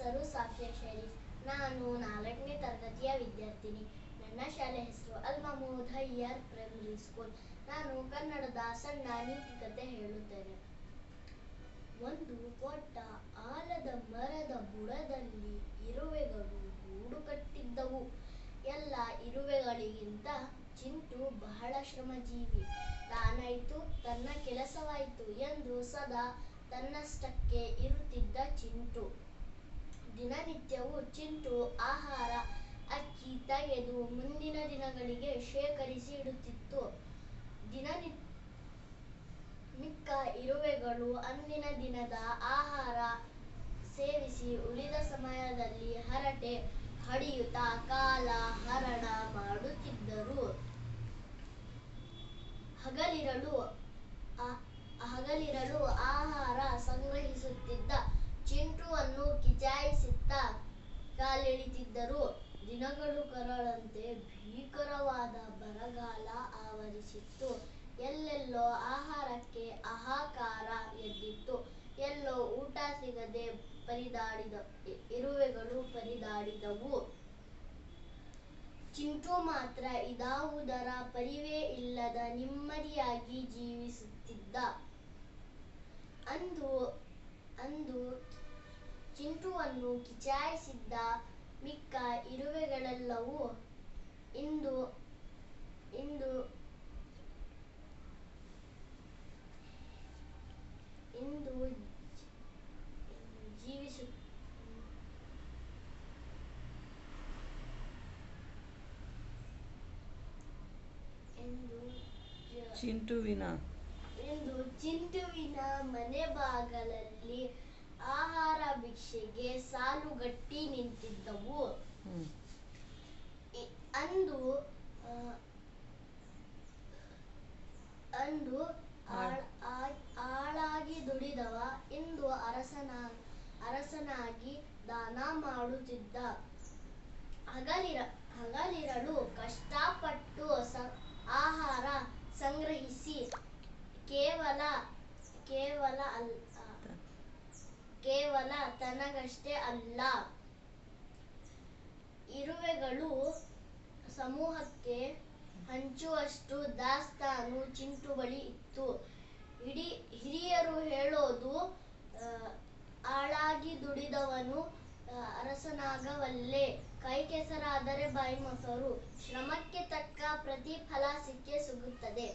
ಹೆಸರು ಸಾಫಿಯಾ ಶರೀಫ್. ನಾನು 4ನೇ ತರಗತಿಯ ವಿದ್ಯಾರ್ಥಿನಿ. ನನ್ನ ಶಾಲೆ ಹೆಸರು ಅಲ್ ಮಹಮೂದ್ ಹಯ್ಯರ್ ಪ್ರೈಮರಿ ಸ್ಕೂಲ್. ನಾನು ಕನ್ನಡದ ಸಣ್ಣ ನೀತಿಕತೆ ಹೇಳುತ್ತೇನೆ. ಒಂದು ದೊಡ್ಡ ಆಲದ ಮರದ ಬುಡದಲ್ಲಿ ಇರುವೆಗಳು ಗೂಡು ಕಟ್ಟಿದ್ದವು. ಎಲ್ಲ ಇರುವೆಗಳಿಗಿಂತ ಚಿಂಟು ಬಹಳ ಶ್ರಮಜೀವಿ. ತಾನಾಯ್ತು, ತನ್ನ ಕೆಲಸವಾಯಿತು ಎಂದು ಸದಾ ತನ್ನಷ್ಟಕ್ಕೆ ಇರುತ್ತಿದ್ದ ಚಿಂಟು. ದಿನನಿತ್ಯವೂ ಚಿಂಟು ಆಹಾರ ಅಕ್ಕಿ ತೆಗೆದು ಮುಂದಿನ ದಿನಗಳಿಗೆ ಶೇಖರಿಸಿ ಇಡುತ್ತಿತ್ತು. ಮಿಕ್ಕ ಇರುವೆಗಳು ಅಂದಿನ ದಿನದ ಆಹಾರ ಸೇವಿಸಿ ಉಳಿದ ಸಮಯದಲ್ಲಿ ಹರಟೆ ಹೊಡೆಯುತ್ತಾ ಕಾಲ ಹರಣ ಮಾಡುತ್ತಿದ್ದರು. ಹಗಲಿರಳು ಆಹಾರ ಸಂಗ್ರಹಿಸುತ್ತಿದ್ದ ಚಿಂಟುವನ್ನು ಕಿಚಾಯಿಸುತ್ತಾ ಕಾಲೆಳೆಯುತ್ತಿದ್ದರು. ದಿನಗಳು ಕಳೆದಂತೆ ಭೀಕರವಾದ ಬರಗಾಲ ಆವರಿಸಿತ್ತು. ಎಲ್ಲೆಲ್ಲೋ ಆಹಾರಕ್ಕೆ ಹಾಹಾಕಾರ ಎದ್ದಿತ್ತು. ಎಲ್ಲೋ ಊಟ ಸಿಗದೆ ಇರುವೆಗಳು ಪರದಾಡಿದವು. ಚಿಂಟು ಮಾತ್ರ ಇದಾವುದರ ಪರಿವೇ ಇಲ್ಲದ ನೆಮ್ಮದಿಯಾಗಿ ಜೀವಿಸುತ್ತಿದ್ದ. ಅಂದು ಚಿಂಟುವನ್ನು ಕಿಚಾಯಿಸಿದ್ದ ಮಿಕ್ಕ ಇರುವೆಗಳೆಲ್ಲವೂ ಇಂದು ಚಿಂಟುವಿನ ಮನೆ ಬಾಗಲಲ್ಲಿ ಆಹಾರ ಭಿಕ್ಷೆಗೆ ಸಾಲುಗಟ್ಟಿ ನಿಂತಿದ್ದವು. ಅಂದು ಆಳಾಗಿ ದುಡಿದವ ಇಂದು ಅರಸನಾಗಿ ದಾನ ಮಾಡುತ್ತಿದ್ದ. ಹಗಲಿರಳು ಕಷ್ಟಪಟ್ಟು ಆಹಾರ ಸಂಗ್ರಹಿಸಿ ಕೇವಲ ತನಗಷ್ಟೇ ಅಲ್ಲ, ಇರುವೆಗಳು ಸಮೂಹಕ್ಕೆ ಹಂಚುವಷ್ಟು ದಾಸ್ತಾನು ಚಿಂಟು ಬಳಿ ಇತ್ತು. ಹಿರಿಯರು ಹೇಳೋದು, ಆಳಾಗಿ ದುಡಿದವನು ಅರಸನಾಗವಲ್ಲೆ, ಕೈ ಕೆಸರಾದರೆ ಬಾಯಿ ಮೊಸರು. ಶ್ರಮಕ್ಕೆ ತಕ್ಕ ಪ್ರತಿಫಲ ಸಿಕ್ಕೇ ಸಿಗುತ್ತದೆ.